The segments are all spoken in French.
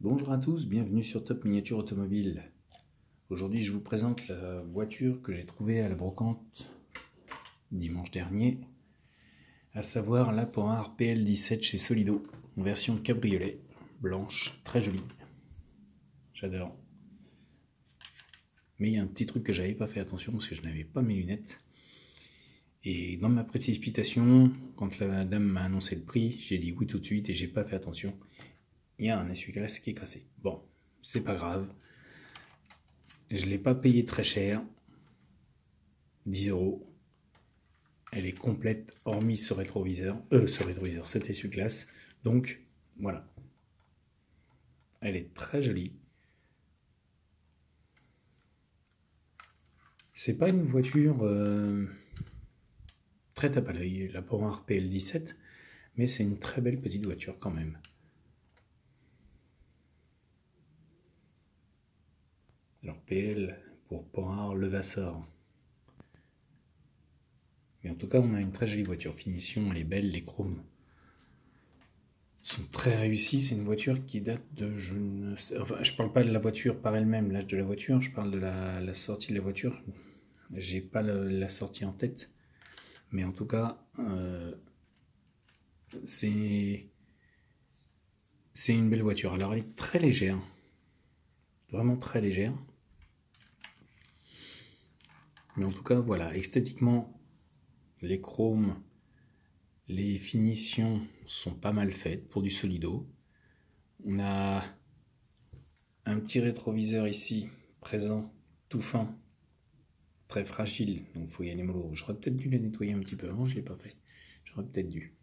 Bonjour à tous, bienvenue sur Top Miniature Automobile. Aujourd'hui je vous présente la voiture que j'ai trouvée à la brocante dimanche dernier, à savoir la Panhard PL17 chez Solido, en version cabriolet, blanche, très jolie. J'adore. Mais il y a un petit truc que j'avais pas fait attention parce que je n'avais pas mes lunettes. Et dans ma précipitation, quand la dame m'a annoncé le prix, j'ai dit oui tout de suite et j'ai pas fait attention. Il y a un essuie-glace qui est cassé. Bon, c'est pas grave. Je ne l'ai pas payé très cher, 10 €. Elle est complète, hormis ce rétroviseur, cet essuie-glace. Donc, voilà. Elle est très jolie. C'est pas une voiture très tape à l'œil, la Panhard PL17, mais c'est une très belle petite voiture quand même. Alors PL pour Panhard Levasseur. Mais en tout cas, on a une très jolie voiture. Finition, elle est belle, les chromes sont très réussis. C'est une voiture qui date de... je parle pas de la voiture par elle-même, l'âge de la voiture, je parle de la sortie de la voiture. J'ai pas la sortie en tête. Mais en tout cas, c'est une belle voiture. Alors elle est très légère. Vraiment très légère. Mais en tout cas, voilà, esthétiquement, les chromes, les finitions sont pas mal faites pour du Solido. On a un petit rétroviseur ici, présent, tout fin, très fragile, donc il faut y aller mollo. J'aurais peut-être dû le nettoyer un petit peu avant, je ne l'ai pas fait. J'aurais peut-être dû.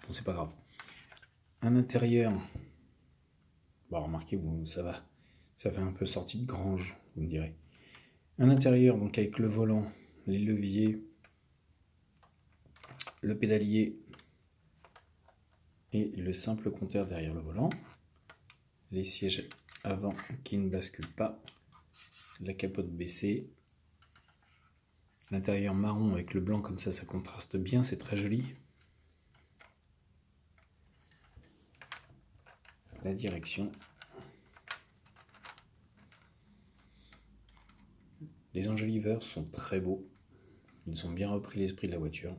Bon, c'est pas grave. Un intérieur, bon, remarquez, bon, ça va. Ça fait un peu sortie de grange, vous me direz. Un intérieur, donc avec le volant, les leviers, le pédalier et le simple compteur derrière le volant. Les sièges avant qui ne basculent pas. La capote baissée. L'intérieur marron avec le blanc comme ça contraste bien, c'est très joli. La direction. Les enjoliveurs sont très beaux. Ils ont bien repris l'esprit de la voiture.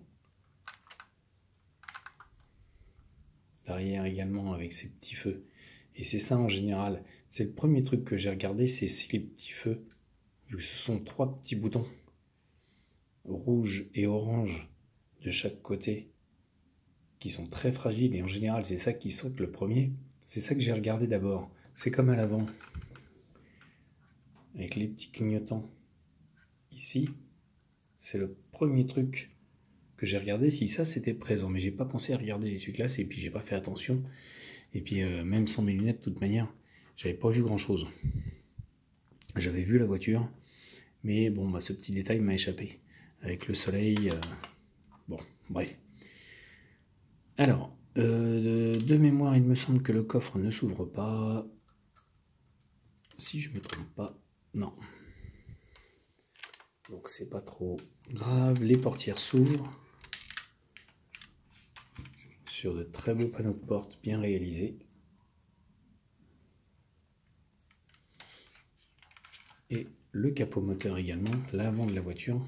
L'arrière également avec ses petits feux. Et c'est ça en général. C'est le premier truc que j'ai regardé, c'est les petits feux. Vu que ce sont 3 petits boutons. Rouge et orange de chaque côté. Qui sont très fragiles. Et en général, c'est ça qui saute le premier. C'est ça que j'ai regardé d'abord. C'est comme à l'avant. Avec les petits clignotants. Ici, c'est le premier truc que j'ai regardé si ça c'était présent, mais j'ai pas pensé à regarder l'essuie-glace et puis j'ai pas fait attention. Et puis même sans mes lunettes, de toute manière, j'avais pas vu grand chose. J'avais vu la voiture, mais bon, bah, ce petit détail m'a échappé. Avec le soleil, bon, bref. Alors, de mémoire, il me semble que le coffre ne s'ouvre pas. Si je me trompe pas, non. Donc c'est pas trop grave. Les portières s'ouvrent sur de très beaux panneaux de porte bien réalisés. Et le capot moteur également, l'avant de la voiture.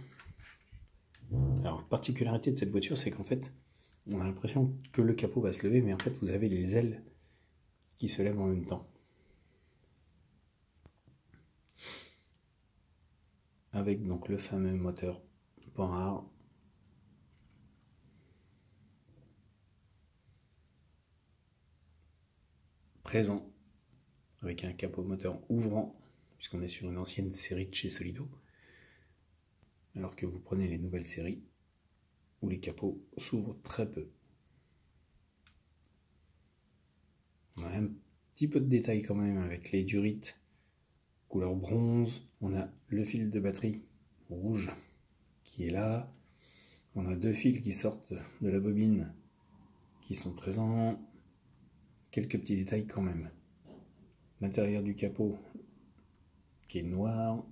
Alors la particularité de cette voiture, c'est qu'en fait, on a l'impression que le capot va se lever, mais en fait vous avez les ailes qui se lèvent en même temps. Avec donc le fameux moteur Panhard. Présent, avec un capot moteur ouvrant, puisqu'on est sur une ancienne série de chez Solido. Alors que vous prenez les nouvelles séries, où les capots s'ouvrent très peu. On a un petit peu de détail quand même avec les durites couleur bronze. On a le fil de batterie rouge qui est là. On a 2 fils qui sortent de la bobine qui sont présents. Quelques petits détails quand même. L'intérieur du capot qui est noir. Vous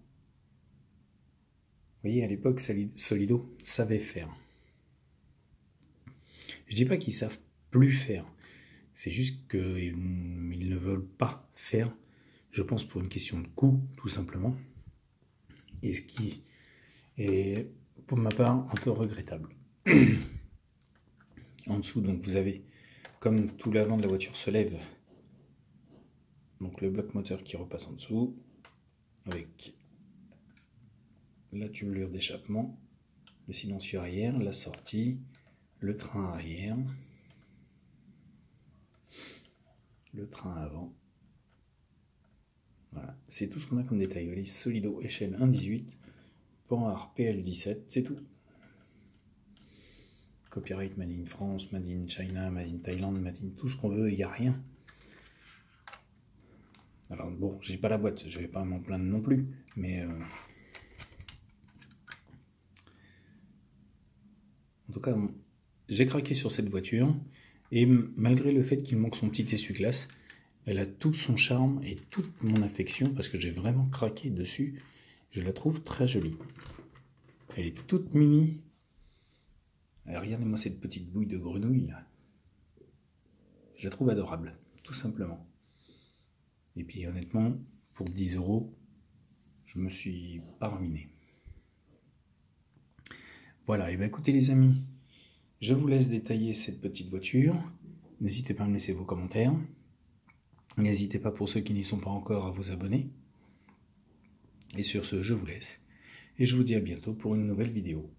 voyez, à l'époque, Solido savait faire. Je dis pas qu'ils savent plus faire. C'est juste qu'ils ne veulent pas faire, je pense pour une question de coût, tout simplement. Et ce qui est, pour ma part, un peu regrettable. En dessous, donc vous avez, comme tout l'avant de la voiture se lève, donc le bloc moteur qui repasse en dessous, avec la tubulure d'échappement, le silencieux arrière, la sortie, le train arrière, le train avant. Voilà, c'est tout ce qu'on a comme détail. Voyez, Solido échelle 1.18, Panhard PL17, c'est tout. Copyright Made in France, Made in China, Made in Thaïlande, Made in tout ce qu'on veut, il n'y a rien. Alors bon, j'ai pas la boîte, je vais pas m'en plaindre non plus, mais en tout cas, j'ai craqué sur cette voiture, et malgré le fait qu'il manque son petit essuie-glace, elle a tout son charme et toute mon affection, parce que j'ai vraiment craqué dessus. Je la trouve très jolie. Elle est toute mimi. Regardez-moi cette petite bouille de grenouille là. Je la trouve adorable, tout simplement. Et puis honnêtement, pour 10 €, je me suis pas ruiné. Voilà, et bien écoutez les amis, je vous laisse détailler cette petite voiture. N'hésitez pas à me laisser vos commentaires. N'hésitez pas, pour ceux qui n'y sont pas encore, à vous abonner. Et sur ce, je vous laisse. Et je vous dis à bientôt pour une nouvelle vidéo.